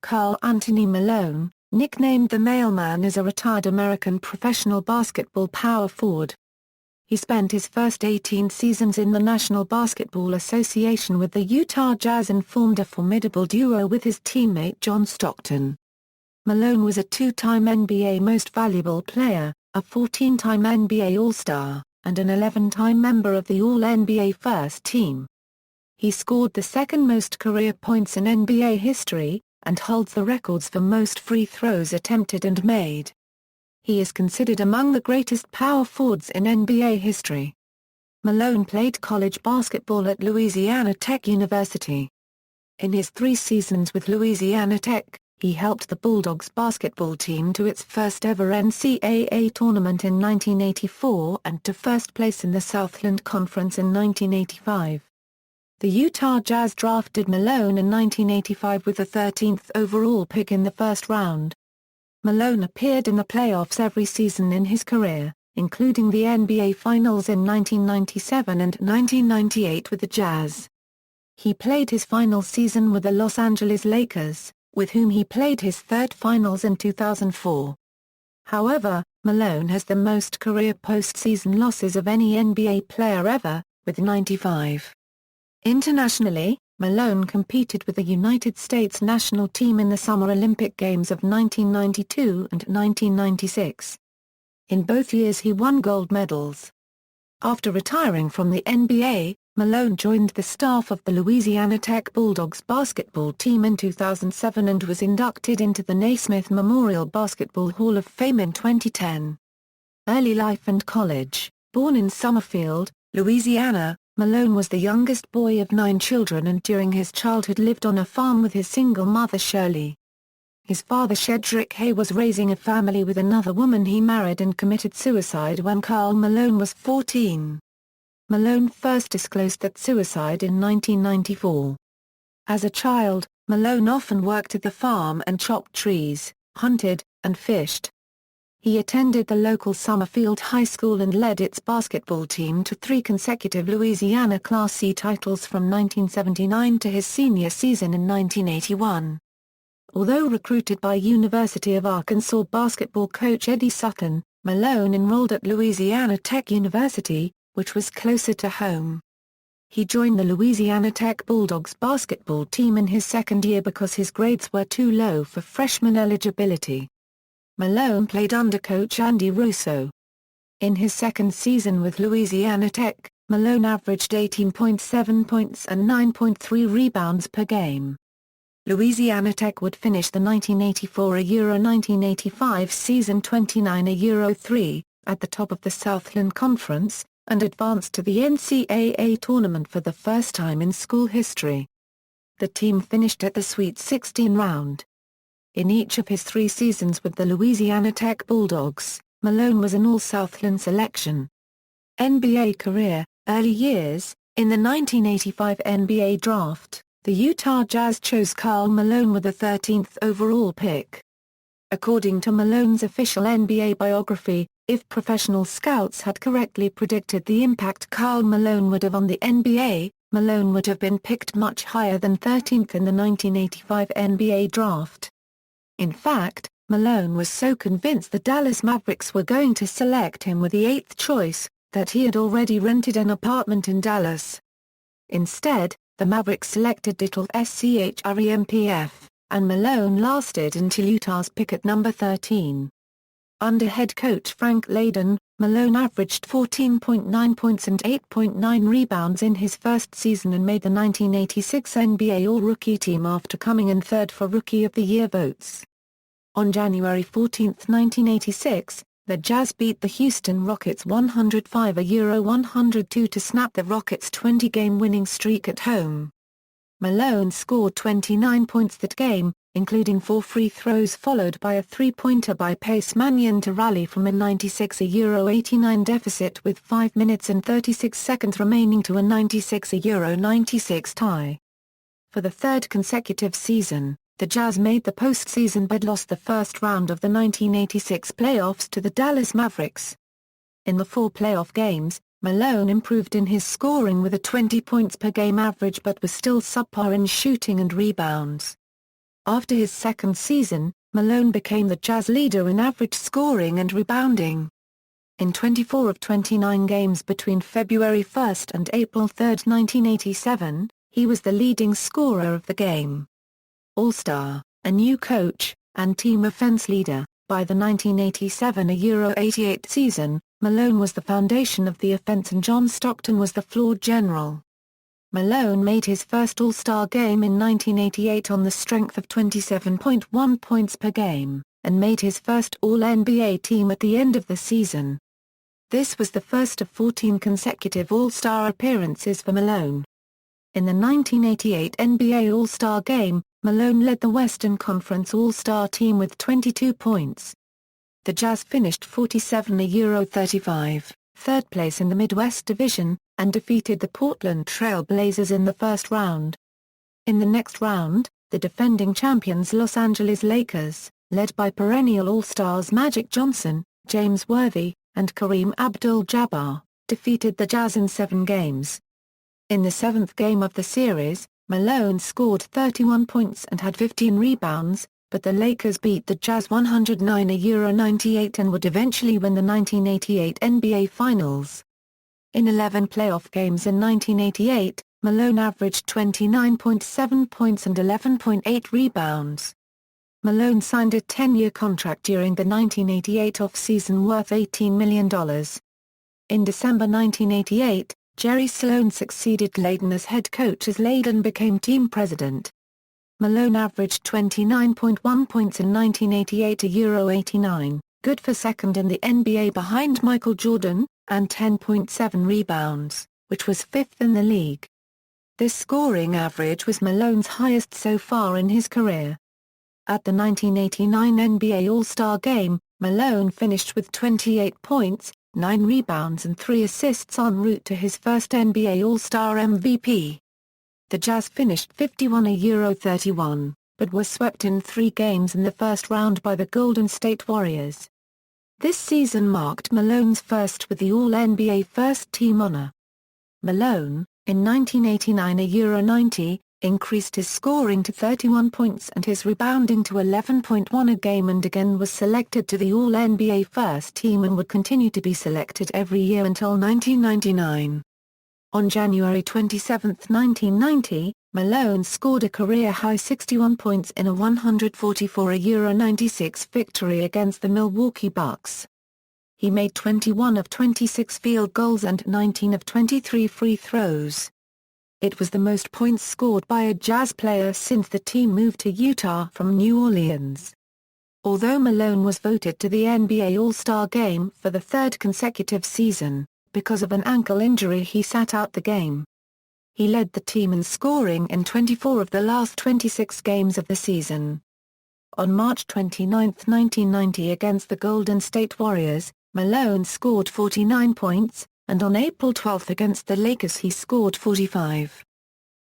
Karl Anthony Malone, nicknamed the Mailman, is a retired American professional basketball power forward. He spent his first 18 seasons in the National Basketball Association with the Utah Jazz and formed a formidable duo with his teammate John Stockton. Malone was a two-time NBA Most Valuable Player, a 14-time NBA All-Star, and an 11-time member of the All-NBA First Team. He scored the second most career points in NBA history, and holds the records for most free throws attempted and made. He is considered among the greatest power forwards in NBA history. Malone played college basketball at Louisiana Tech University. In his 3 seasons with Louisiana Tech, he helped the Bulldogs basketball team to its first ever NCAA tournament in 1984 and to first place in the Southland Conference in 1985. The Utah Jazz drafted Malone in 1985 with the 13th overall pick in the first round. Malone appeared in the playoffs every season in his career, including the NBA Finals in 1997 and 1998 with the Jazz. He played his final season with the Los Angeles Lakers, with whom he played his third finals in 2004. However, Malone has the most career postseason losses of any NBA player ever, with 95. Internationally, Malone competed with the United States national team in the Summer Olympic Games of 1992 and 1996. In both years he won gold medals. After retiring from the NBA, Malone joined the staff of the Louisiana Tech Bulldogs basketball team in 2007 and was inducted into the Naismith Memorial Basketball Hall of Fame in 2010. Early life and college. Born in Summerfield, Louisiana, Malone was the youngest boy of 9 children and during his childhood lived on a farm with his single mother Shirley. His father Shedrick Hay was raising a family with another woman he married and committed suicide when Karl Malone was 14. Malone first disclosed that suicide in 1994. As a child, Malone often worked at the farm and chopped trees, hunted, and fished. He attended the local Summerfield High School and led its basketball team to 3 consecutive Louisiana Class C titles from 1979 to his senior season in 1981. Although recruited by University of Arkansas basketball coach Eddie Sutton, Malone enrolled at Louisiana Tech University, which was closer to home. He joined the Louisiana Tech Bulldogs basketball team in his second year because his grades were too low for freshman eligibility. Malone played under coach Andy Russo. In his second season with Louisiana Tech, Malone averaged 18.7 points and 9.3 rebounds per game. Louisiana Tech would finish the 1984-1985 season 29-3, at the top of the Southland Conference, and advanced to the NCAA tournament for the first time in school history. The team finished at the Sweet 16 round. In each of his 3 seasons with the Louisiana Tech Bulldogs, Malone was an All-Southland selection. NBA career, early years. In the 1985 NBA draft, the Utah Jazz chose Karl Malone with the 13th overall pick. According to Malone's official NBA biography, if professional scouts had correctly predicted the impact Karl Malone would have on the NBA, Malone would have been picked much higher than 13th in the 1985 NBA draft. In fact, Malone was so convinced the Dallas Mavericks were going to select him with the 8th choice, that he had already rented an apartment in Dallas. Instead, the Mavericks selected Dietl Schrempf, and Malone lasted until Utah's pick at number 13. Under head coach Frank Layden, Malone averaged 14.9 points and 8.9 rebounds in his first season and made the 1986 NBA All-Rookie team after coming in third for Rookie of the Year votes. On January 14, 1986, the Jazz beat the Houston Rockets 105-102 to snap the Rockets' 20-game winning streak at home. Malone scored 29 points that game, including 4 free throws followed by a 3-pointer by Pace Mannion to rally from a 96-89 deficit with 5 minutes and 36 seconds remaining to a 96-96 tie. For the 3rd consecutive season, the Jazz made the postseason but lost the first round of the 1986 playoffs to the Dallas Mavericks. In the 4 playoff games, Malone improved in his scoring with a 20 points per game average but was still subpar in shooting and rebounds. After his second season, Malone became the Jazz leader in average scoring and rebounding. In 24 of 29 games between February 1 and April 3, 1987, he was the leading scorer of the game. All-Star, a new coach, and team offense leader. By the 1987-88 season, Malone was the foundation of the offense and John Stockton was the floor general. Malone made his first All-Star game in 1988 on the strength of 27.1 points per game, and made his first All-NBA team at the end of the season. This was the first of 14 consecutive All-Star appearances for Malone. In the 1988 NBA All-Star Game, Malone led the Western Conference All-Star team with 22 points. The Jazz finished 47-35, third place in the Midwest Division, and defeated the Portland Trail Blazers in the first round. In the next round, the defending champions Los Angeles Lakers, led by perennial All-Stars Magic Johnson, James Worthy, and Kareem Abdul-Jabbar, defeated the Jazz in 7 games. In the 7th game of the series, Malone scored 31 points and had 15 rebounds, but the Lakers beat the Jazz 109-98 and would eventually win the 1988 NBA Finals. In 11 playoff games in 1988, Malone averaged 29.7 points and 11.8 rebounds. Malone signed a 10-year contract during the 1988 off-season worth $18 million. In December 1988, Jerry Sloan succeeded Layden as head coach as Layden became team president. Malone averaged 29.1 points in 1988-89, good for second in the NBA behind Michael Jordan, and 10.7 rebounds, which was fifth in the league. This scoring average was Malone's highest so far in his career. At the 1989 NBA All-Star Game, Malone finished with 28 points, 9 rebounds and 3 assists en route to his first NBA All-Star MVP. The Jazz finished 51-31, but were swept in 3 games in the first round by the Golden State Warriors. This season marked Malone's first with the All-NBA First Team honor. Malone, in 1989-90, increased his scoring to 31 points and his rebounding to 11.1 a game and again was selected to the All-NBA First Team and would continue to be selected every year until 1999. On January 27, 1990, Malone scored a career-high 61 points in a 144-96 victory against the Milwaukee Bucks. He made 21 of 26 field goals and 19 of 23 free throws. It was the most points scored by a Jazz player since the team moved to Utah from New Orleans. Although Malone was voted to the NBA All-Star Game for the 3rd consecutive season, because of an ankle injury he sat out the game. He led the team in scoring in 24 of the last 26 games of the season. On March 29, 1990 against the Golden State Warriors, Malone scored 49 points, and on April 12 against the Lakers he scored 45.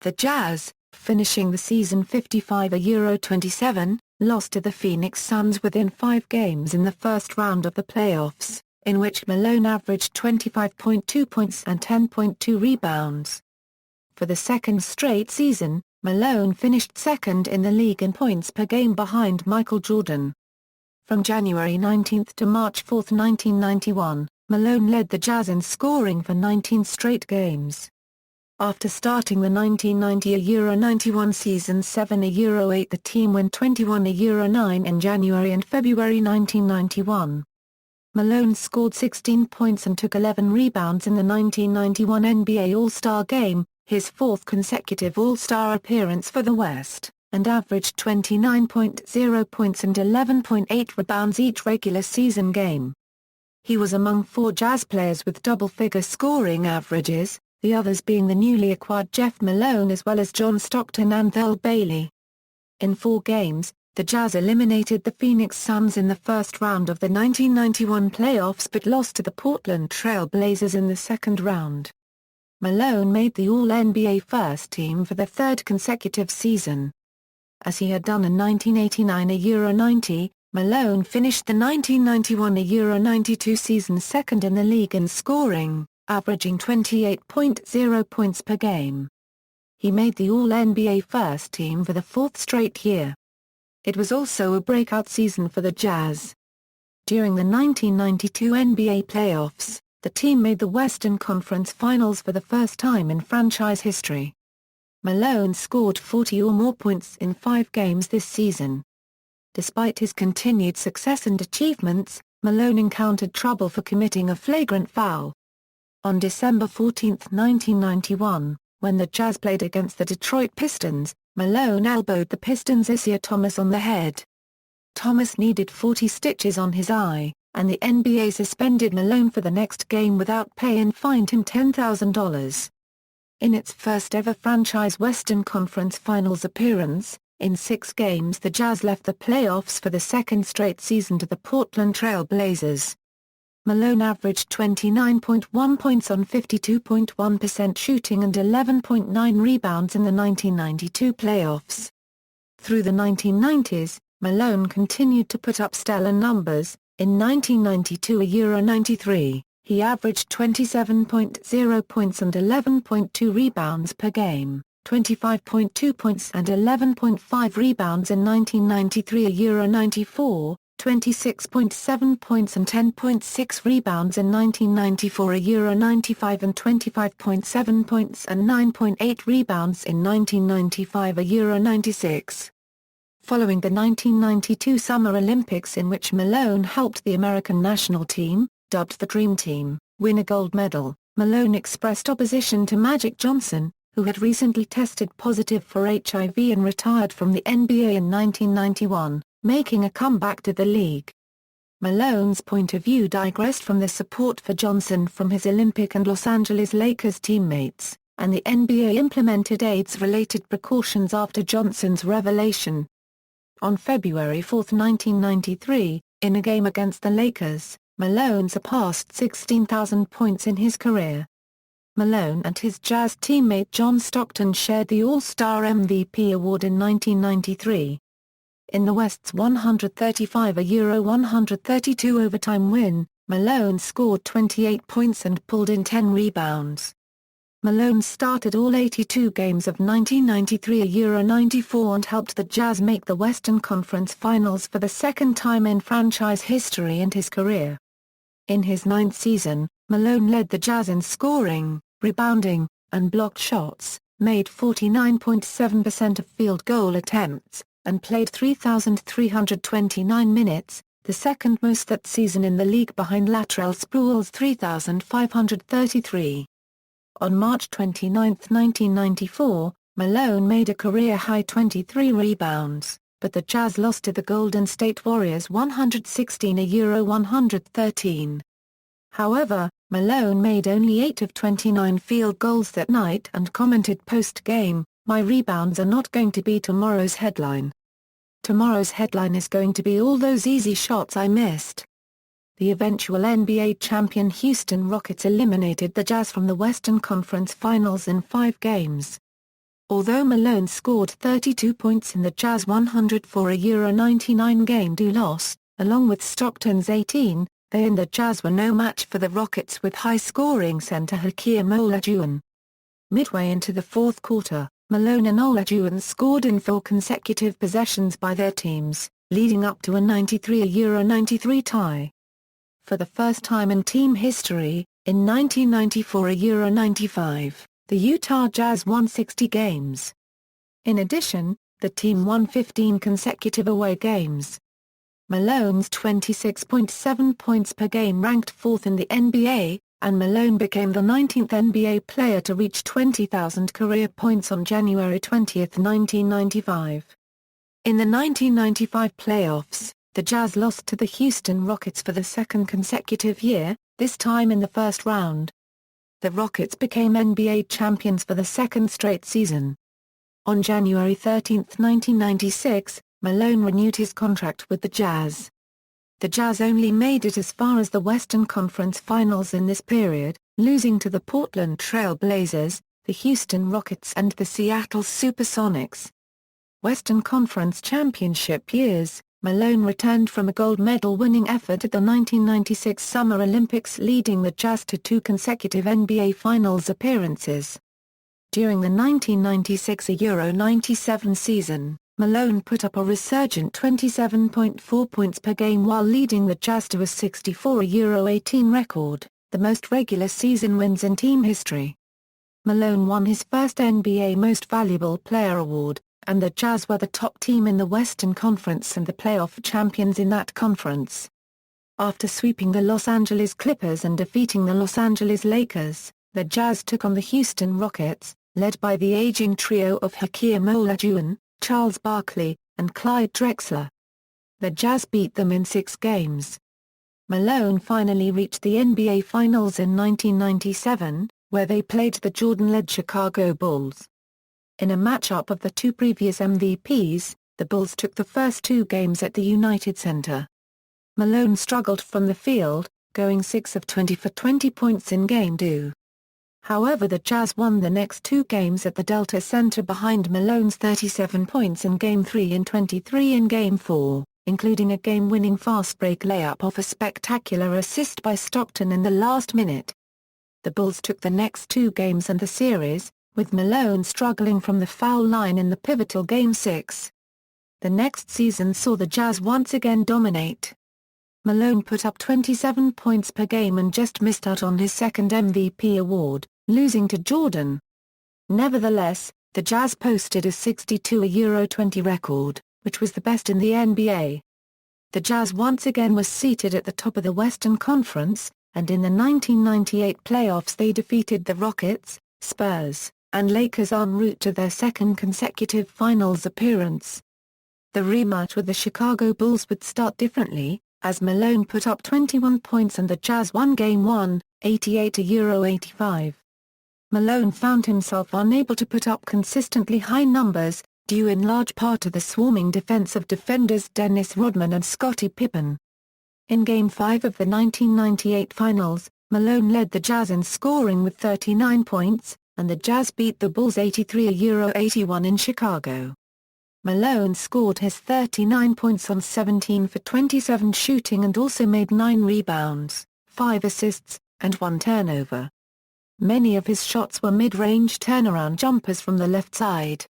The Jazz, finishing the season 55-27, lost to the Phoenix Suns within 5 games in the first round of the playoffs, in which Malone averaged 25.2 points and 10.2 rebounds. For the second straight season, Malone finished second in the league in points per game behind Michael Jordan. From January 19 to March 4, 1991, Malone led the Jazz in scoring for 19 straight games. After starting the 1990-91 season 7-8, the team went 21-9 in January and February 1991. Malone scored 16 points and took 11 rebounds in the 1991 NBA All-Star Game, his 4th consecutive All-Star appearance for the West, and averaged 29.0 points and 11.8 rebounds each regular season game. He was among 4 Jazz players with double-figure scoring averages, the others being the newly acquired Jeff Malone as well as John Stockton and Earl Bailey. In 4 games, the Jazz eliminated the Phoenix Suns in the first round of the 1991 playoffs but lost to the Portland Trail Blazers in the second round. Malone made the All-NBA First Team for the 3rd consecutive season. As he had done in 1989-90, Malone finished the 1991-92 season second in the league in scoring, averaging 28.0 points per game. He made the All-NBA First Team for the 4th straight year. It was also a breakout season for the Jazz. During the 1992 NBA playoffs, the team made the Western Conference Finals for the first time in franchise history. Malone scored 40 or more points in 5 games this season. Despite his continued success and achievements, Malone encountered trouble for committing a flagrant foul. On December 14, 1991, when the Jazz played against the Detroit Pistons, Malone elbowed the Pistons' Isaiah Thomas on the head. Thomas needed 40 stitches on his eye, and the NBA suspended Malone for the next game without pay and fined him $10,000. In its first-ever franchise Western Conference Finals appearance, in 6 games the Jazz left the playoffs for the second straight season to the Portland Trail Blazers. Malone averaged 29.1 points on 52.1% shooting and 11.9 rebounds in the 1992 playoffs. Through the 1990s, Malone continued to put up stellar numbers. In 1992-93, he averaged 27.0 points and 11.2 rebounds per game, 25.2 points and 11.5 rebounds in 1993-94, 26.7 points and 10.6 rebounds in 1994-95 and 25.7 points and 9.8 rebounds in 1995-96. Following the 1992 Summer Olympics in which Malone helped the American national team, dubbed the Dream Team, win a gold medal, Malone expressed opposition to Magic Johnson, who had recently tested positive for HIV and retired from the NBA in 1991. Making a comeback to the league. Malone's point of view digressed from the support for Johnson from his Olympic and Los Angeles Lakers teammates, and the NBA implemented AIDS-related precautions after Johnson's revelation. On February 4, 1993, in a game against the Lakers, Malone surpassed 16,000 points in his career. Malone and his Jazz teammate John Stockton shared the All-Star MVP award in 1993. In the West's 135-132 overtime win, Malone scored 28 points and pulled in 10 rebounds. Malone started all 82 games of 1993-94 and helped the Jazz make the Western Conference Finals for the second time in franchise history and his career. In his 9th season, Malone led the Jazz in scoring, rebounding, and blocked shots, made 49.7% of field goal attempts, and played 3,329 minutes, the second most that season in the league behind Latrell Sprewell's 3,533. On March 29, 1994, Malone made a career-high 23 rebounds, but the Jazz lost to the Golden State Warriors 116-113. However, Malone made only 8 of 29 field goals that night and commented post-game, "My rebounds are not going to be tomorrow's headline. Tomorrow's headline is going to be all those easy shots I missed." The eventual NBA champion Houston Rockets eliminated the Jazz from the Western Conference Finals in 5 games. Although Malone scored 32 points in the Jazz 104-99 game-2 loss, along with Stockton's 18, they and the Jazz were no match for the Rockets with high-scoring center Hakeem Olajuwon. Midway into the fourth quarter, Malone and Olajuwon scored in 4 consecutive possessions by their teams, leading up to a 93-93 tie. For the first time in team history, in 1994-95, the Utah Jazz won 60 games. In addition, the team won 15 consecutive away games. Malone's 26.7 points per game ranked 4th in the NBA, and Malone became the 19th NBA player to reach 20,000 career points on January 20, 1995. In the 1995 playoffs, the Jazz lost to the Houston Rockets for the second consecutive year, this time in the first round. The Rockets became NBA champions for the second straight season. On January 13, 1996, Malone renewed his contract with the Jazz. The Jazz only made it as far as the Western Conference Finals in this period, losing to the Portland Trail Blazers, the Houston Rockets and the Seattle Supersonics. Western Conference Championship years, Malone returned from a gold medal-winning effort at the 1996 Summer Olympics, leading the Jazz to 2 consecutive NBA Finals appearances. During the 1996-97 season, Malone put up a resurgent 27.4 points per game while leading the Jazz to a 64-18 record, the most regular season wins in team history. Malone won his first NBA Most Valuable Player award, and the Jazz were the top team in the Western Conference and the playoff champions in that conference. After sweeping the Los Angeles Clippers and defeating the Los Angeles Lakers, the Jazz took on the Houston Rockets, led by the aging trio of Hakeem Olajuwon, Charles Barkley, and Clyde Drexler. The Jazz beat them in 6 games. Malone finally reached the NBA Finals in 1997, where they played the Jordan-led Chicago Bulls. In a matchup of the 2 previous MVPs, the Bulls took the first 2 games at the United Center. Malone struggled from the field, going 6 of 20 for 20 points in Game 2. However, the Jazz won the next 2 games at the Delta Center behind Malone's 37 points in Game 3 and 23 in Game 4, including a game-winning fast-break layup off a spectacular assist by Stockton in the last minute. The Bulls took the next 2 games and the series, with Malone struggling from the foul line in the pivotal Game 6. The next season saw the Jazz once again dominate. Malone put up 27 points per game and just missed out on his second MVP award, losing to Jordan. Nevertheless, the Jazz posted a 62-20 record, which was the best in the NBA. The Jazz once again was seated at the top of the Western Conference, and in the 1998 playoffs they defeated the Rockets, Spurs, and Lakers en route to their second consecutive finals appearance. The rematch with the Chicago Bulls would start differently, as Malone put up 21 points and the Jazz won Game 1, 88-85. Malone found himself unable to put up consistently high numbers, due in large part to the swarming defense of defenders Dennis Rodman and Scottie Pippen. In Game 5 of the 1998 Finals, Malone led the Jazz in scoring with 39 points, and the Jazz beat the Bulls 83-81 in Chicago. Malone scored his 39 points on 17 for 27 shooting and also made 9 rebounds, 5 assists, and 1 turnover. Many of his shots were mid-range turnaround jumpers from the left side.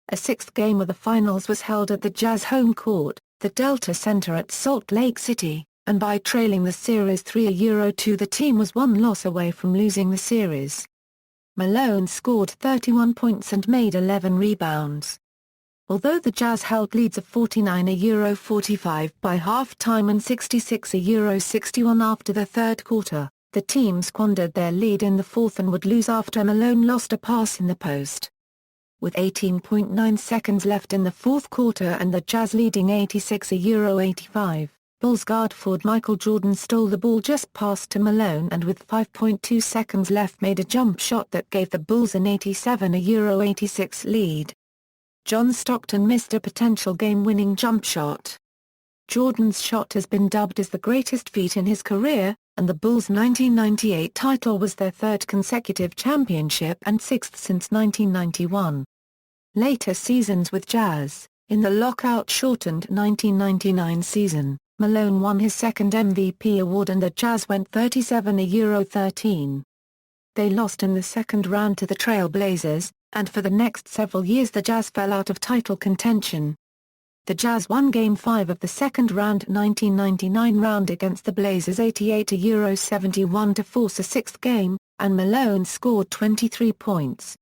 A 6th game of the finals was held at the Jazz home court, the Delta Center at Salt Lake City, and by trailing the series 3-2 the team was 1 loss away from losing the series. Malone scored 31 points and made 11 rebounds. Although the Jazz held leads of 49-45 by half-time and 66-61 after the third quarter, the team squandered their lead in the fourth and would lose after Malone lost a pass in the post. With 18.9 seconds left in the fourth quarter and the Jazz leading 86-85, Bulls guard forward Michael Jordan stole the ball just past to Malone and with 5.2 seconds left made a jump shot that gave the Bulls an 87-86 lead. John Stockton missed a potential game-winning jump shot. Jordan's shot has been dubbed as the greatest feat in his career, and the Bulls' 1998 title was their 3rd consecutive championship and 6th since 1991. Later seasons with Jazz, in the lockout-shortened 1999 season, Malone won his 2nd MVP award and the Jazz went 37-13. They lost in the 2nd round to the Trail Blazers, and for the next several years the Jazz fell out of title contention. The Jazz won Game 5 of the 2nd round 1999 round against the Blazers 88-71 to force a 6th game, and Malone scored 23 points.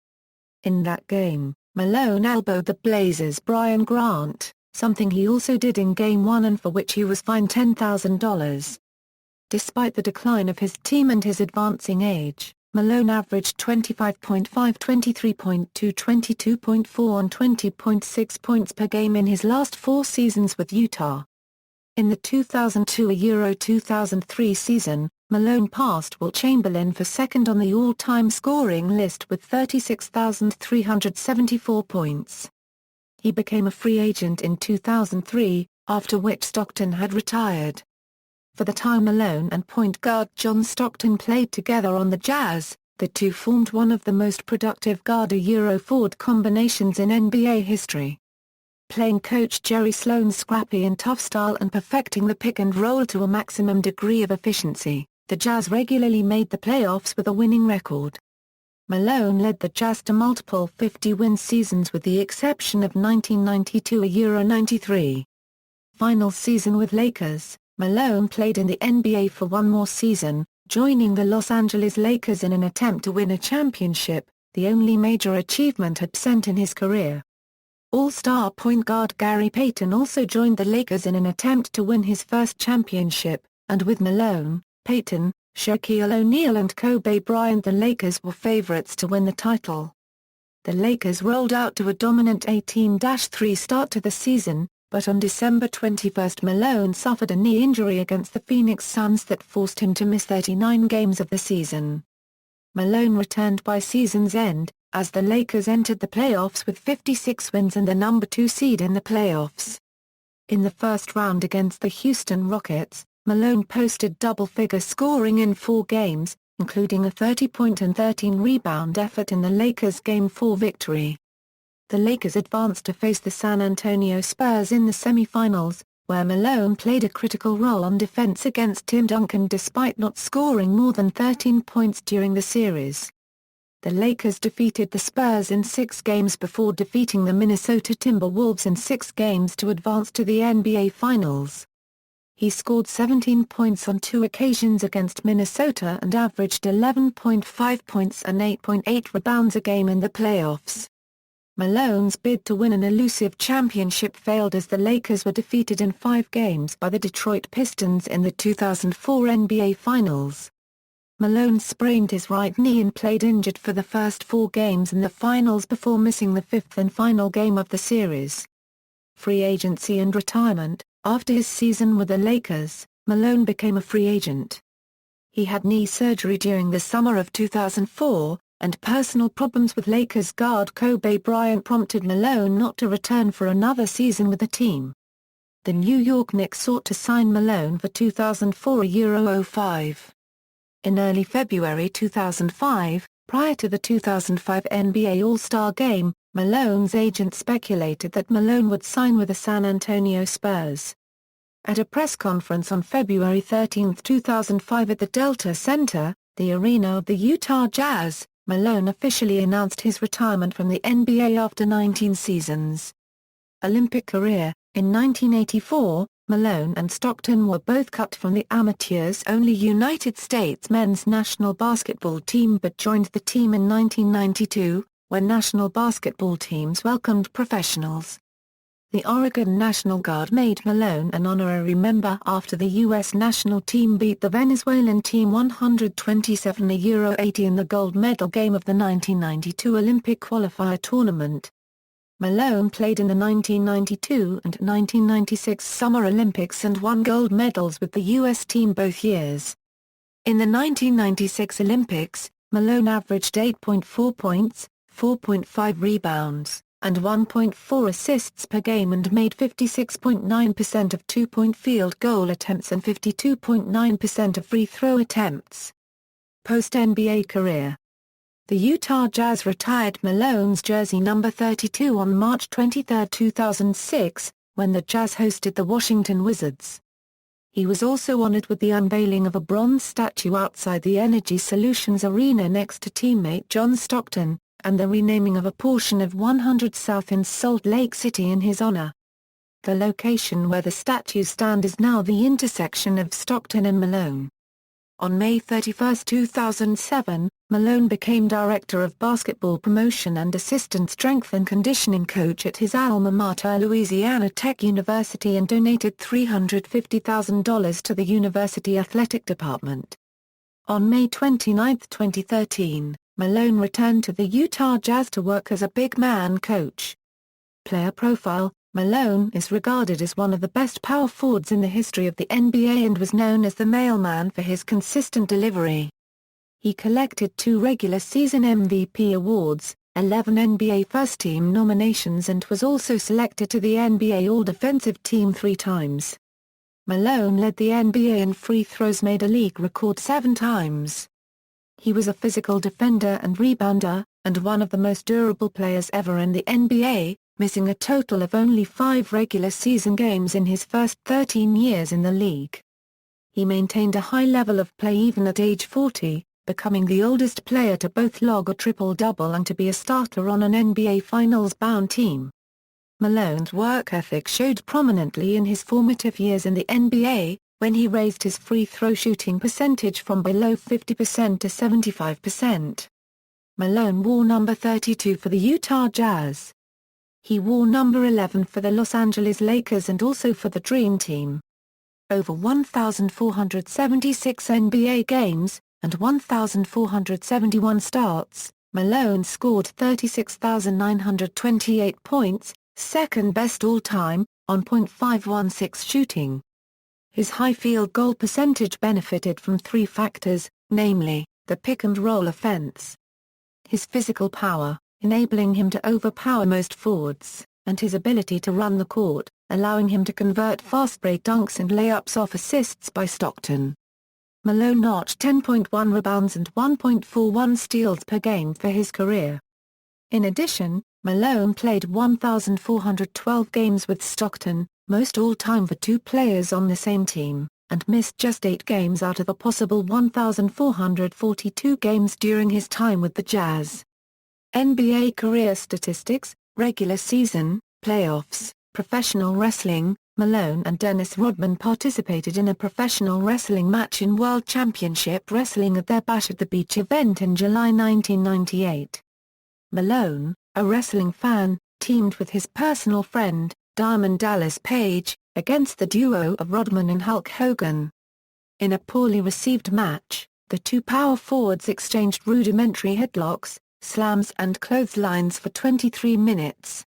In that game, Malone elbowed the Blazers' Brian Grant, something he also did in Game 1 and for which he was fined $10,000. Despite the decline of his team and his advancing age, Malone averaged 25.5, 23.2, 22.4 and 20.6 points per game in his last 4 seasons with Utah. In the 2002-2003 season, Malone passed Wilt Chamberlain for 2nd on the all-time scoring list with 36,374 points. He became a free agent in 2003, after which Stockton had retired. For the time Malone and point guard John Stockton played together on the Jazz, the two formed one of the most productive guard-forward combinations in NBA history. Playing coach Jerry Sloan's scrappy and tough style and perfecting the pick and roll to a maximum degree of efficiency, the Jazz regularly made the playoffs with a winning record. Malone led the Jazz to multiple 50-win seasons with the exception of 1992-93. Final season with Lakers, Malone played in the NBA for one more season, joining the Los Angeles Lakers in an attempt to win a championship, the only major achievement absent in his career. All-star point guard Gary Payton also joined the Lakers in an attempt to win his first championship, and with Malone, Payton, Shaquille O'Neal and Kobe Bryant, the Lakers were favorites to win the title. The Lakers rolled out to a dominant 18-3 start to the season, but on December 21 Malone suffered a knee injury against the Phoenix Suns that forced him to miss 39 games of the season. Malone returned by season's end, as the Lakers entered the playoffs with 56 wins and the number 2 seed in the playoffs. In the first round against the Houston Rockets, Malone posted double-figure scoring in 4 games, including a 30-point and 13-rebound effort in the Lakers' Game 4 victory. The Lakers advanced to face the San Antonio Spurs in the semifinals, where Malone played a critical role on defense against Tim Duncan despite not scoring more than 13 points during the series. The Lakers defeated the Spurs in 6 games before defeating the Minnesota Timberwolves in 6 games to advance to the NBA Finals. He scored 17 points on 2 occasions against Minnesota and averaged 11.5 points and 8.8 rebounds a game in the playoffs. Malone's bid to win an elusive championship failed as the Lakers were defeated in 5 games by the Detroit Pistons in the 2004 NBA Finals. Malone sprained his right knee and played injured for the first 4 games in the finals before missing the 5th and final game of the series. Free agency and retirement. After his season with the Lakers, Malone became a free agent. He had knee surgery during the summer of 2004, and personal problems with Lakers guard Kobe Bryant prompted Malone not to return for another season with the team. The New York Knicks sought to sign Malone for 2004 €5. In early February 2005, prior to the 2005 NBA All-Star Game, Malone's agent speculated that Malone would sign with the San Antonio Spurs. At a press conference on February 13, 2005 at the Delta Center, the arena of the Utah Jazz, Malone officially announced his retirement from the NBA after 19 seasons. Olympic career. In 1984, Malone and Stockton were both cut from the amateurs-only United States men's national basketball team but joined the team in 1992, when national basketball teams welcomed professionals. The Oregon National Guard made Malone an honorary member after the U.S. national team beat the Venezuelan team 127-80 in the gold medal game of the 1992 Olympic qualifier tournament. Malone played in the 1992 and 1996 Summer Olympics and won gold medals with the U.S. team both years. In the 1996 Olympics, Malone averaged 8.4 points, 4.5 rebounds, and 1.4 assists per game and made 56.9% of two-point field goal attempts and 52.9% of free throw attempts. Post-NBA career. The Utah Jazz retired Malone's jersey number 32 on March 23, 2006, when the Jazz hosted the Washington Wizards. He was also honored with the unveiling of a bronze statue outside the Energy Solutions Arena next to teammate John Stockton, and the renaming of a portion of 100 South in Salt Lake City in his honor. The location where the statues stand is now the intersection of Stockton and Malone. On May 31, 2007, Malone became Director of Basketball Promotion and Assistant Strength and Conditioning Coach at his alma mater Louisiana Tech University and donated $350,000 to the university athletic department. On May 29, 2013, Malone returned to the Utah Jazz to work as a big man coach. Player profile. Malone is regarded as one of the best power forwards in the history of the NBA and was known as the Mailman for his consistent delivery. He collected 2 regular season MVP awards, 11 NBA First Team nominations and was also selected to the NBA All-Defensive Team 3 times. Malone led the NBA in free throws made a league record 7 times. He was a physical defender and rebounder, and one of the most durable players ever in the NBA, missing a total of only 5 regular season games in his first 13 years in the league. He maintained a high level of play even at age 40, becoming the oldest player to both log a triple-double and to be a starter on an NBA Finals-bound team. Malone's work ethic showed prominently in his formative years in the NBA, when he raised his free throw shooting percentage from below 50% to 75%. Malone wore number 32 for the Utah Jazz. He wore number 11 for the Los Angeles Lakers and also for the Dream Team. Over 1,476 NBA games, and 1,471 starts, Malone scored 36,928 points, second best all-time, on .516 shooting. His high field goal percentage benefited from three factors, namely, the pick-and-roll offense, his physical power, enabling him to overpower most forwards, and his ability to run the court, allowing him to convert fast-break dunks and layups off assists by Stockton. Malone notched 10.1 rebounds and 1.41 steals per game for his career. In addition, Malone played 1,412 games with Stockton, most all-time for two players on the same team, and missed just 8 games out of a possible 1,442 games during his time with the Jazz. NBA career statistics, regular season, playoffs, professional wrestling. Malone and Dennis Rodman participated in a professional wrestling match in World Championship Wrestling at their Bash at the Beach event in July 1998. Malone, a wrestling fan, teamed with his personal friend, Diamond Dallas Page, against the duo of Rodman and Hulk Hogan. In a poorly received match, the two power forwards exchanged rudimentary headlocks, slams and clotheslines for 23 minutes.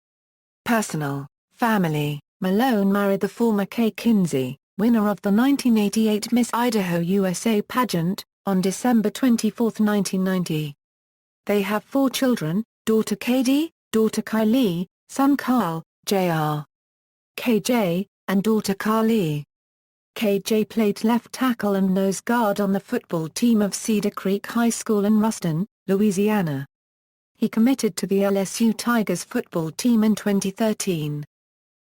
Personal, family. Malone married the former Kay Kinsey, winner of the 1988 Miss Idaho USA pageant, on December 24, 1990. They have 4 children, daughter Katie, daughter Kylie, son Karl, Jr. KJ, and daughter Carly. KJ played left tackle and nose guard on the football team of Cedar Creek High School in Ruston, Louisiana. He committed to the LSU Tigers football team in 2013.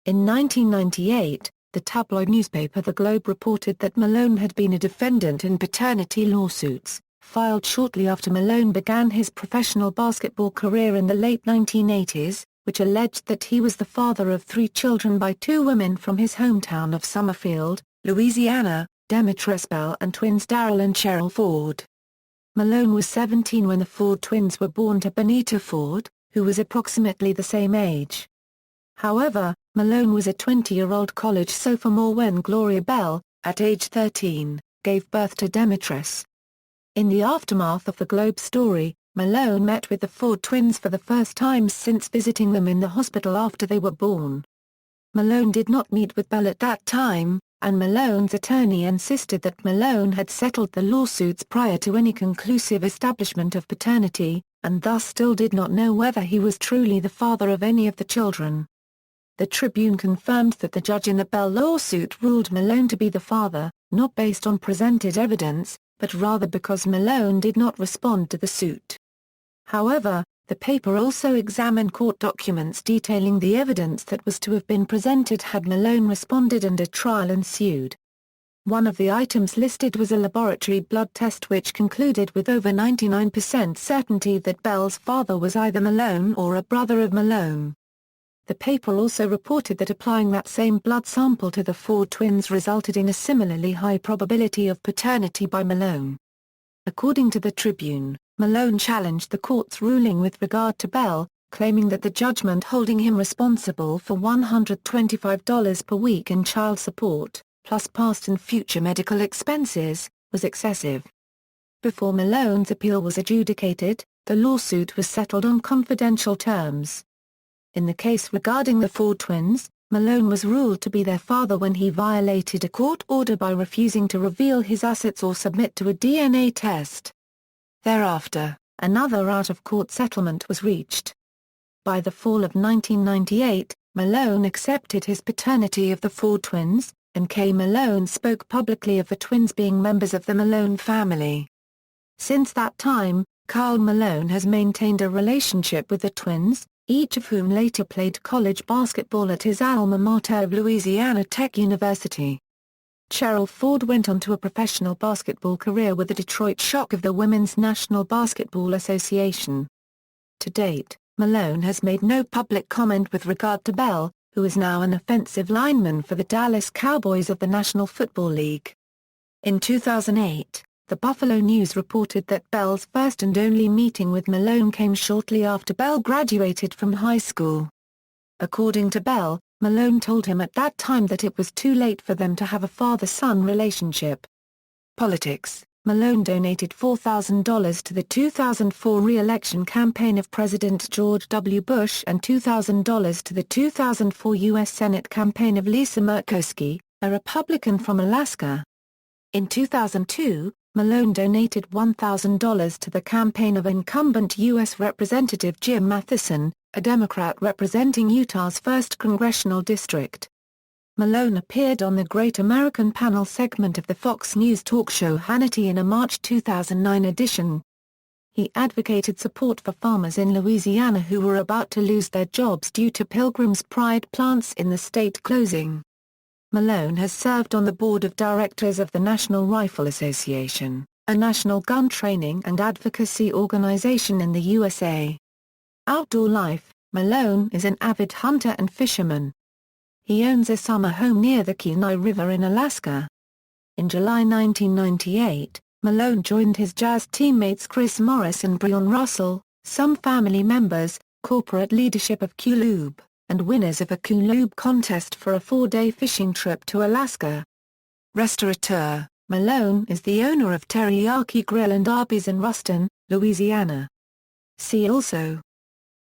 In 1998, the tabloid newspaper The Globe reported that Malone had been a defendant in paternity lawsuits, filed shortly after Malone began his professional basketball career in the late 1980s, which alleged that he was the father of 3 children by 2 women from his hometown of Summerfield, Louisiana, Demetress Bell and twins Darrell and Cheryl Ford. Malone was 17 when the Ford twins were born to Benita Ford, who was approximately the same age. However, Malone was a 20-year-old college sophomore when Gloria Bell, at age 13, gave birth to Demetress. In the aftermath of the Globe story, Malone met with the Ford twins for the first time since visiting them in the hospital after they were born. Malone did not meet with Bell at that time, and Malone's attorney insisted that Malone had settled the lawsuits prior to any conclusive establishment of paternity, and thus still did not know whether he was truly the father of any of the children. The Tribune confirmed that the judge in the Bell lawsuit ruled Malone to be the father, not based on presented evidence, but rather because Malone did not respond to the suit. However, the paper also examined court documents detailing the evidence that was to have been presented had Malone responded and a trial ensued. One of the items listed was a laboratory blood test which concluded with over 99% certainty that Bell's father was either Malone or a brother of Malone. The paper also reported that applying that same blood sample to the Ford twins resulted in a similarly high probability of paternity by Malone. According to the Tribune, Malone challenged the court's ruling with regard to Bell, claiming that the judgment holding him responsible for $125 per week in child support, plus past and future medical expenses, was excessive. Before Malone's appeal was adjudicated, the lawsuit was settled on confidential terms. In the case regarding the Ford twins, Malone was ruled to be their father when he violated a court order by refusing to reveal his assets or submit to a DNA test. Thereafter, another out-of-court settlement was reached. By the fall of 1998, Malone accepted his paternity of the Ford twins, and Kay Malone spoke publicly of the twins being members of the Malone family. Since that time, Karl Malone has maintained a relationship with the twins, each of whom later played college basketball at his alma mater of Louisiana Tech University. Cheryl Ford went on to a professional basketball career with the Detroit Shock of the Women's National Basketball Association. To date, Malone has made no public comment with regard to Bell, who is now an offensive lineman for the Dallas Cowboys of the National Football League. In 2008, the Buffalo News reported that Bell's first and only meeting with Malone came shortly after Bell graduated from high school. According to Bell, Malone told him at that time that it was too late for them to have a father-son relationship. Politics: Malone donated $4,000 to the 2004 re-election campaign of President George W. Bush and $2,000 to the 2004 U.S. Senate campaign of Lisa Murkowski, a Republican from Alaska. In 2002, Malone donated $1,000 to the campaign of incumbent U.S. Representative Jim Matheson, a Democrat representing Utah's 1st Congressional District. Malone appeared on the Great American Panel segment of the Fox News talk show Hannity in a March 2009 edition. He advocated support for farmers in Louisiana who were about to lose their jobs due to Pilgrim's Pride plants in the state closing. Malone has served on the board of directors of the National Rifle Association, a national gun training and advocacy organization in the USA. Outdoor life: Malone is an avid hunter and fisherman. He owns a summer home near the Kenai River in Alaska. In July 1998, Malone joined his Jazz teammates Chris Morris and Breon Russell, some family members, corporate leadership of Q-Lube, and winners of a Q-Lube contest for a 4-day fishing trip to Alaska. Restaurateur: Malone is the owner of Teriyaki Grill and Arby's in Ruston, Louisiana. See also: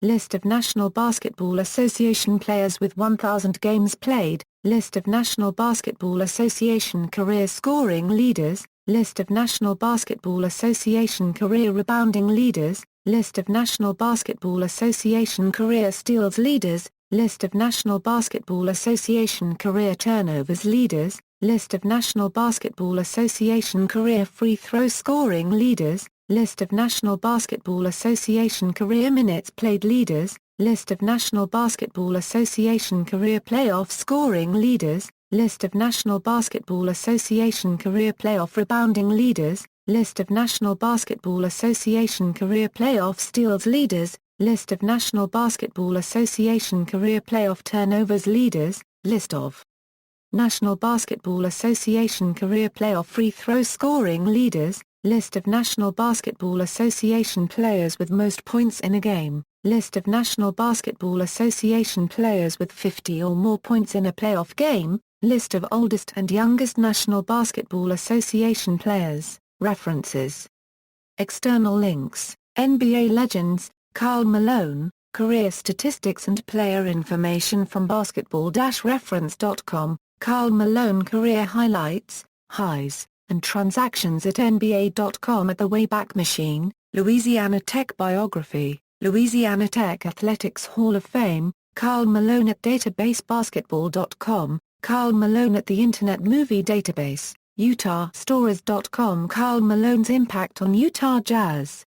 List of National Basketball Association players with 1,000 games played, List of National Basketball Association career scoring leaders, List of National Basketball Association career rebounding leaders, List of National Basketball Association career steals leaders, List of National Basketball Association career turnovers leaders, List of National Basketball Association career free throw scoring leaders, List of National Basketball Association career minutes played leaders, List of National Basketball Association career playoff scoring leaders, List of National Basketball Association career playoff rebounding leaders, List of National Basketball Association career playoff steals leaders, List of National Basketball Association career playoff turnovers leaders, List of National Basketball Association career playoff free throw scoring leaders, List of National Basketball Association players with most points in a game, List of National Basketball Association players with 50 or more points in a playoff game, List of oldest and youngest National Basketball Association players. References. External links: NBA legends, Karl Malone, career statistics and player information from basketball-reference.com, Karl Malone career highlights, highs, and transactions at NBA.com. At the Wayback Machine, Louisiana Tech biography, Louisiana Tech Athletics Hall of Fame, Karl Malone at databasebasketball.com, Karl Malone at the Internet Movie Database, UtahStories.com. Karl Malone's impact on Utah Jazz.